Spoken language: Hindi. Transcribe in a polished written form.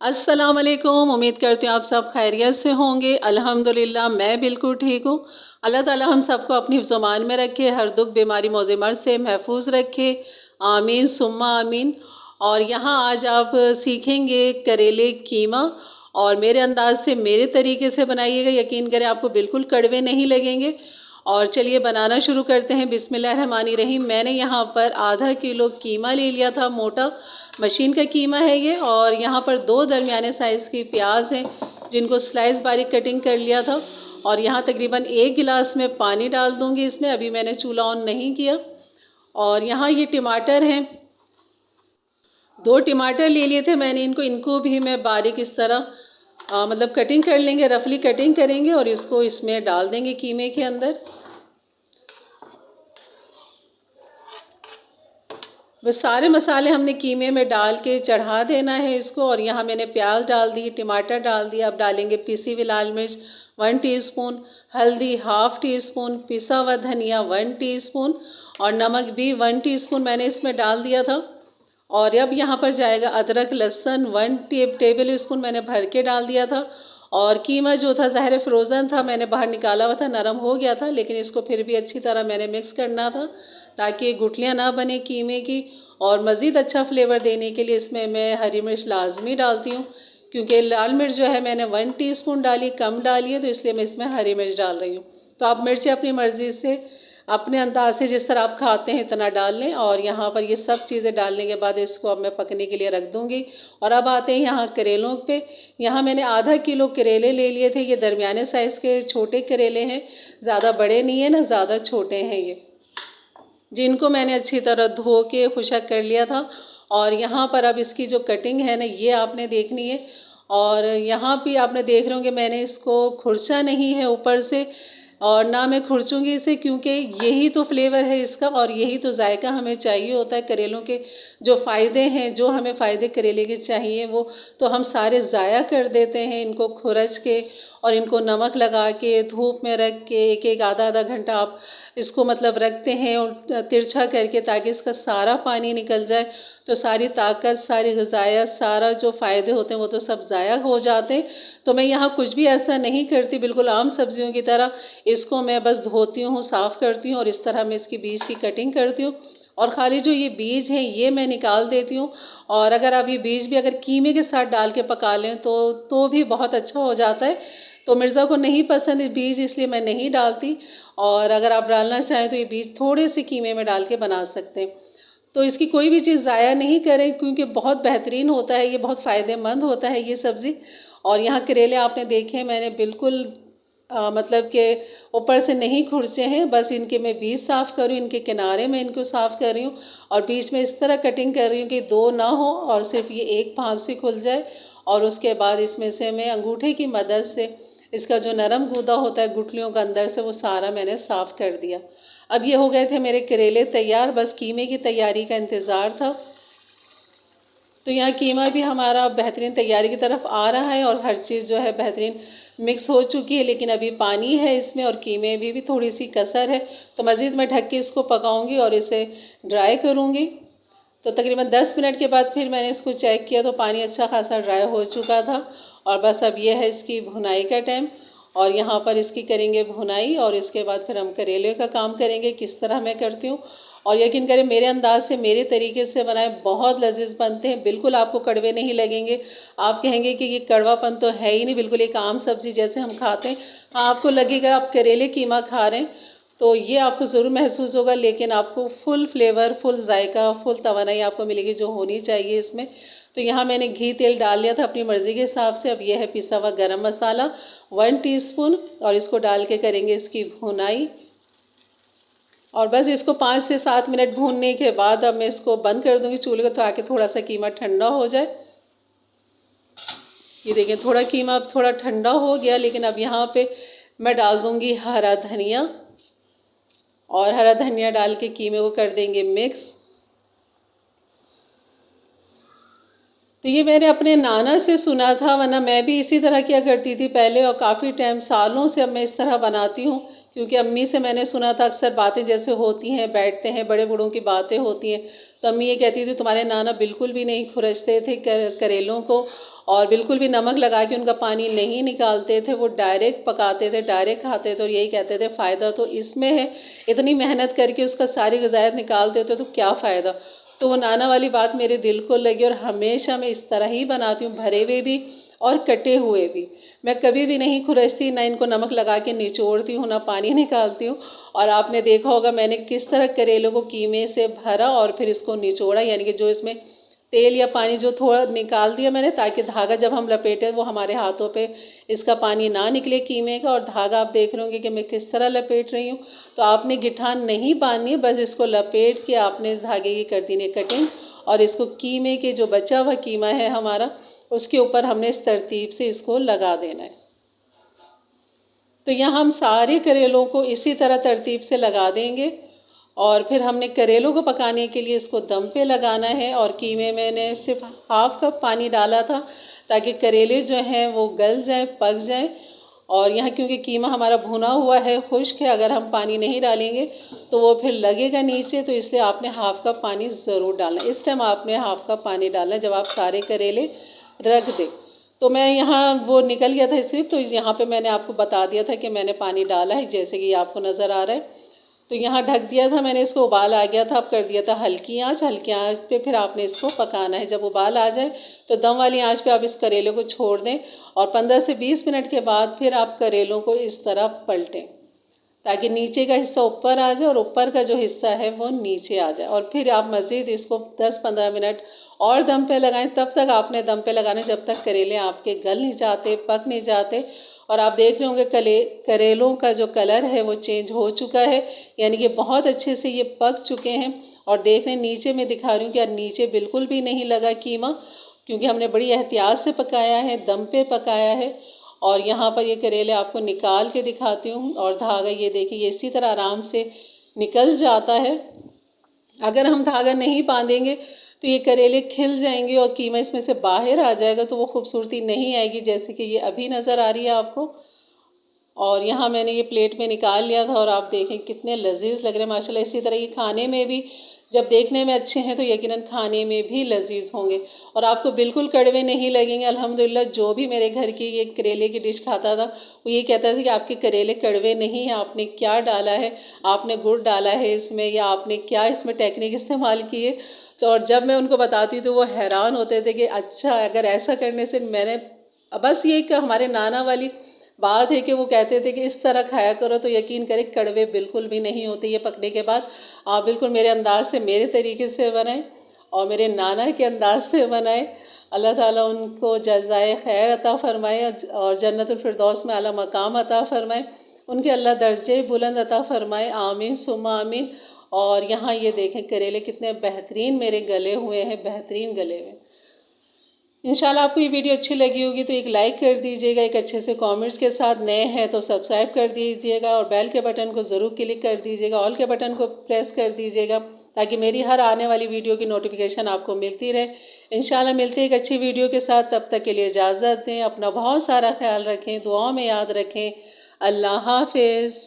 अस्सलाम वालेकुम। उम्मीद करती हूँ आप सब खैरियत से होंगे। अल्हम्दुलिल्लाह मैं बिल्कुल ठीक हूँ। अल्लाह ताला हम सबको अपनी हिफ्ज़-ओ-मान में रखे, हर दुख बीमारी मौज़े मर्ज़ से महफूज रखे। आमीन सुम्मा आमीन। और यहाँ आज आप सीखेंगे करेले कीमा, और मेरे अंदाज़ से मेरे तरीके से बनाइएगा, यकीन करें आपको बिल्कुल कड़वे नहीं लगेंगे। और चलिए बनाना शुरू करते हैं। बिस्मिल्लाहिर्रहमानिर्रहीम। मैंने यहाँ पर आधा किलो कीमा ले लिया था, मोटा मशीन का कीमा है ये। और यहाँ पर 2 दरमियाने साइज़ की प्याज हैं, जिनको स्लाइस बारीक कटिंग कर लिया था। और यहाँ तकरीबन 1 गिलास में पानी डाल दूँगी इसमें, अभी मैंने चूल्हा ऑन नहीं किया। और यहाँ ये टमाटर हैं, 2 टमाटर ले लिए थे मैंने। इनको भी मैं बारीक इस तरह मतलब कटिंग कर लेंगे, रफली कटिंग करेंगे और इसको इसमें डाल देंगे कीमे के अंदर। बस सारे मसाले हमने कीमे में डाल के चढ़ा देना है इसको। और यहाँ मैंने प्याज डाल दी, टमाटर डाल दिया। अब डालेंगे पिसी हुई लाल मिर्च 1 टीस्पून, हल्दी ½ टीस्पून, पिसा हुआ धनिया 1 टीस्पून, और नमक भी 1 टीस्पून मैंने इसमें डाल दिया था। और अब यहाँ पर जाएगा अदरक लहसुन 1 टेबल स्पून मैंने भर के डाल दिया था। और कीमा जो था ज़ाहिर फ्रोज़न था, मैंने बाहर निकाला हुआ था, नरम हो गया था, लेकिन इसको फिर भी अच्छी तरह मैंने मिक्स करना था ताकि गुठलियाँ ना बने कीमे की। और मज़ीद अच्छा फ्लेवर देने के लिए इसमें मैं हरी मिर्च लाजमी डालती हूँ, क्योंकि लाल मिर्च जो है मैंने 1 टीस्पून डाली, कम डाली है, तो इसलिए मैं इसमें हरी मिर्च डाल रही हूँ। तो आप मिर्चें अपनी मर्ज़ी से, अपने अंदाज से, जिस तरह आप खाते हैं इतना डाल लें। और यहाँ पर ये सब चीज़ें डालने के बाद इसको अब मैं पकने के लिए रख दूँगी। और अब आते हैं यहाँ करेलों पे। यहाँ मैंने आधा किलो करेले ले लिए थे। ये दरमियाने साइज़ के छोटे करेले हैं, ज़्यादा बड़े नहीं है ना ज़्यादा छोटे हैं ये, जिनको मैंने अच्छी तरह धो के खुशक कर लिया था। और यहाँ पर अब इसकी जो कटिंग है ना, ये आपने देखनी है। और यहाँ भी आपने देख रहे होंगे मैंने इसको खुरचा नहीं है ऊपर से, और ना मैं खुरचूँगी इसे, क्योंकि यही तो फ्लेवर है इसका और यही तो जायका हमें चाहिए होता है। करेलों के जो फ़ायदे हैं, जो हमें फ़ायदे करेले के चाहिए, वो तो हम सारे ज़ाया कर देते हैं इनको खुरच के। और इनको नमक लगा के धूप में रख के एक एक आधा आधा घंटा आप इसको मतलब रखते हैं, और तिरछा करके, ताकि इसका सारा पानी निकल जाए। तो सारी ताकत, सारी ग़िज़ायत, सारा जो फ़ायदे होते हैं वो तो सब ज़ाया हो जाते हैं। तो मैं यहाँ कुछ भी ऐसा नहीं करती, बिल्कुल आम सब्जियों की तरह इसको मैं बस धोती हूँ, साफ़ करती हूँ और इस तरह मैं इसकी बीज की कटिंग करती हूँ। और ख़ाली जो ये बीज हैं ये मैं निकाल देती हूँ। और अगर आप ये बीज भी अगर कीमे के साथ डाल के पका लें तो भी बहुत अच्छा हो जाता है। तो मिर्ज़ा को नहीं पसंद ये बीज, इसलिए मैं नहीं डालती। और अगर आप डालना चाहें तो ये बीज थोड़े से कीमे में डाल के बना सकते हैं। तो इसकी कोई भी चीज़ ज़ाया नहीं करें, क्योंकि बहुत बेहतरीन होता है ये, बहुत फ़ायदेमंद होता है ये सब्ज़ी। और यहाँ करेले आपने देखे मैंने बिल्कुल मतलब कि ऊपर से नहीं खुरचे हैं, बस इनके मैं बीज साफ़ कर रही हूँ, इनके किनारे में इनको साफ़ कर रही हूँ। और बीच में इस तरह कटिंग कर रही हूँ कि 2 ना हो और सिर्फ ये एक भाग से खुल जाए। और उसके बाद इसमें से मैं अंगूठे की मदद से इसका जो नरम गूदा होता है गुठलियों का अंदर से, वो सारा मैंने साफ़ कर दिया। अब ये हो गए थे मेरे करेले तैयार, बस कीमे की तैयारी का इंतज़ार था। तो यहाँ कीमा भी हमारा बेहतरीन तैयारी की तरफ आ रहा है और हर चीज़ जो है बेहतरीन मिक्स हो चुकी है, लेकिन अभी पानी है इसमें और कीमे भी थोड़ी सी कसर है। तो मज़ीद मैं ढक के इसको पकाऊंगी और इसे ड्राई करूँगी। तो तकरीबन 10 मिनट के बाद फिर मैंने इसको चेक किया तो पानी अच्छा खासा ड्राई हो चुका था। और बस अब यह है इसकी भुनाई का टाइम। और यहाँ पर इसकी करेंगे भुनाई और इसके बाद फिर हम करेले का काम करेंगे, किस तरह मैं करती हूँ। और यकीन करें मेरे अंदाज से, मेरे तरीके से बनाए बहुत लजीज बनते हैं, बिल्कुल आपको कड़वे नहीं लगेंगे। आप कहेंगे कि ये कड़वापन तो है ही नहीं, बिल्कुल एक आम सब्ज़ी जैसे हम खाते हैं। हाँ, आपको लगेगा आप करेले कीमा खा रहे हैं, तो ये आपको ज़रूर महसूस होगा, लेकिन आपको फुल फ्लेवर, फुल जायका, फुल तवानाई आपको मिलेगी जो होनी चाहिए इसमें। तो यहाँ मैंने घी तेल डाल लिया था अपनी मर्ज़ी के हिसाब से। अब यह है पिसा हुआ गरम मसाला 1 टीस्पून, और इसको डाल के करेंगे इसकी भुनाई। और बस इसको 5 से 7 मिनट भूनने के बाद अब मैं इसको बंद कर दूंगी चूल्हे को, ताकि थोड़ा सा कीमा ठंडा हो जाए। ये देखिए थोड़ा कीमा अब थोड़ा ठंडा हो गया, लेकिन अब यहाँ पे मैं डाल दूंगी हरा धनिया। और हरा धनिया डाल के कीमे को कर देंगे मिक्स। तो ये मैंने अपने नाना से सुना था, वरना मैं भी इसी तरह किया करती थी पहले, और काफ़ी टाइम, सालों से अब मैं इस तरह बनाती हूँ, क्योंकि अम्मी से मैंने सुना था अक्सर बातें जैसे होती हैं, बैठते हैं, बड़े बूढ़ों की बातें होती हैं, तो अम्मी ये कहती थी तुम्हारे नाना बिल्कुल भी नहीं खुरचते थे करेलों को, और बिल्कुल भी नमक लगा के उनका पानी नहीं निकालते थे, वो डायरेक्ट पकाते थे, डायरेक्ट खाते थे, और यही कहते थे फ़ायदा तो इसमें है, इतनी मेहनत करके उसका सारी ग़िज़ायत निकालते थे तो क्या फ़ायदा। तो वो नाना वाली बात मेरे दिल को लगी, और हमेशा मैं इस तरह ही बनाती हूँ, भरे हुए भी और कटे हुए भी। मैं कभी भी नहीं खुरचती, ना इनको नमक लगा के निचोड़ती हूँ, ना पानी निकालती हूँ। और आपने देखा होगा मैंने किस तरह करेलों को कीमे से भरा और फिर इसको निचोड़ा, यानी कि जो इसमें तेल या पानी जो थोड़ा निकाल दिया मैंने, ताकि धागा जब हम लपेटें वो हमारे हाथों पे इसका पानी ना निकले कीमे का। और धागा आप देख रहे होंगे कि मैं किस तरह लपेट रही हूँ। तो आपने गिठान नहीं बांधनी है, बस इसको लपेट के आपने इस धागे की कर देनी है कटिंग, और इसको कीमे के जो बचा हुआ कीमा है हमारा, उसके ऊपर हमने इस तरतीब से इसको लगा देना है। तो यहाँ हम सारे करेलों को इसी तरह तरतीब से लगा देंगे, और फिर हमने करेलों को पकाने के लिए इसको दम पे लगाना है। और कीमे मैंने सिर्फ हाफ कप पानी डाला था, ताकि करेले जो हैं वो गल जाएं, पक जाएं। और यहाँ क्योंकि कीमा हमारा भुना हुआ है, खुश्क है, अगर हम पानी नहीं डालेंगे तो वो फिर लगेगा नीचे, तो इसलिए आपने हाफ कप पानी ज़रूर डालना है। इस टाइम आपने हाफ कप पानी डालना है जब आप सारे करेले रख दें। तो मैं यहाँ वो निकल गया था स्क्रिप्ट, तो यहाँ पे मैंने आपको बता दिया था कि मैंने पानी डाला है, जैसे कि आपको नज़र आ रहा है। तो यहाँ ढक दिया था मैंने, इसको उबाल आ गया था, अब कर दिया था हल्की आंच पे फिर आपने इसको पकाना है। जब उबाल आ जाए तो दम वाली आंच पे आप इस करेले को छोड़ दें, और 15 से 20 मिनट के बाद फिर आप करेलों को इस तरह पलटें, ताकि नीचे का हिस्सा ऊपर आ जाए और ऊपर का जो हिस्सा है वो नीचे आ जाए। और फिर आप मज़ीद इसको 10-15 मिनट और दम पे लगाएं। तब तक आपने दम पे लगाने जब तक करेले आपके गल नहीं जाते, पक नहीं जाते। और आप देख रहे होंगे करेलों का जो कलर है वो चेंज हो चुका है, यानी कि बहुत अच्छे से ये पक चुके हैं। और देख रहे हैं नीचे मैं दिखा रही हूँ कि नीचे बिल्कुल भी नहीं लगा कीमा, क्योंकि हमने बड़ी एहतियात से पकाया है, दम पे पकाया है। और यहाँ पर ये करेले आपको निकाल के दिखाती हूँ, और धागा ये देखिए ये इसी तरह आराम से निकल जाता है। अगर हम धागा नहीं बांधेंगे तो ये करेले खिल जाएंगे और कीमा इसमें से बाहर आ जाएगा, तो वो खूबसूरती नहीं आएगी जैसे कि ये अभी नज़र आ रही है आपको। और यहाँ मैंने ये प्लेट में निकाल लिया था, और आप देखें कितने लजीज लग रहे हैं माशाल्लाह। इसी तरह ये खाने में भी जब देखने में अच्छे हैं तो यकीनन खाने में भी लजीज होंगे, और आपको बिल्कुल कड़वे नहीं लगेंगे। अल्हम्दुलिल्लाह जो भी मेरे घर की ये करेले की डिश खाता था वो ये कहता था कि आपके करेले कड़वे नहीं हैं, आपने क्या डाला है, आपने गुड़ डाला है इसमें, या आपने क्या इसमें टेक्निक इस्तेमाल की है। तो और जब मैं उनको बताती तो वो हैरान होते थे कि अच्छा, अगर ऐसा करने से मैंने बस ये कि हमारे नाना वाली बात है कि वो कहते थे कि इस तरह खाया करो, तो यकीन करें कड़वे बिल्कुल भी नहीं होते ये पकने के बाद। आप बिल्कुल मेरे अंदाज से, मेरे तरीके से बनाएं, और मेरे नाना के अंदाज से बनाएं। अल्लाह ताला उनको जज़ाए खैर अता फ़रमाए, और जन्नतुल फिरदौस में आला मकाम अता फ़रमाए, उनके अल्लाह दर्जे बुलंद अता फ़रमाए, आमीन सुम्मा आमीन। और यहाँ ये देखें करेले कितने बेहतरीन मेरे गले हुए हैं, बेहतरीन गले हुए। इंशाल्लाह आपको ये वीडियो अच्छी लगी होगी तो एक लाइक कर दीजिएगा, एक अच्छे से कमेंट्स के साथ, नए हैं तो सब्सक्राइब कर दीजिएगा, और बेल के बटन को ज़रूर क्लिक कर दीजिएगा, ऑल के बटन को प्रेस कर दीजिएगा, ताकि मेरी हर आने वाली वीडियो की नोटिफिकेशन आपको मिलती रहे। इंशाल्लाह मिलते हैं एक अच्छी वीडियो के साथ, तब तक के लिए इजाज़त दें। अपना बहुत सारा ख्याल रखें, दुआओं में याद रखें। अल्लाह हाफिज़।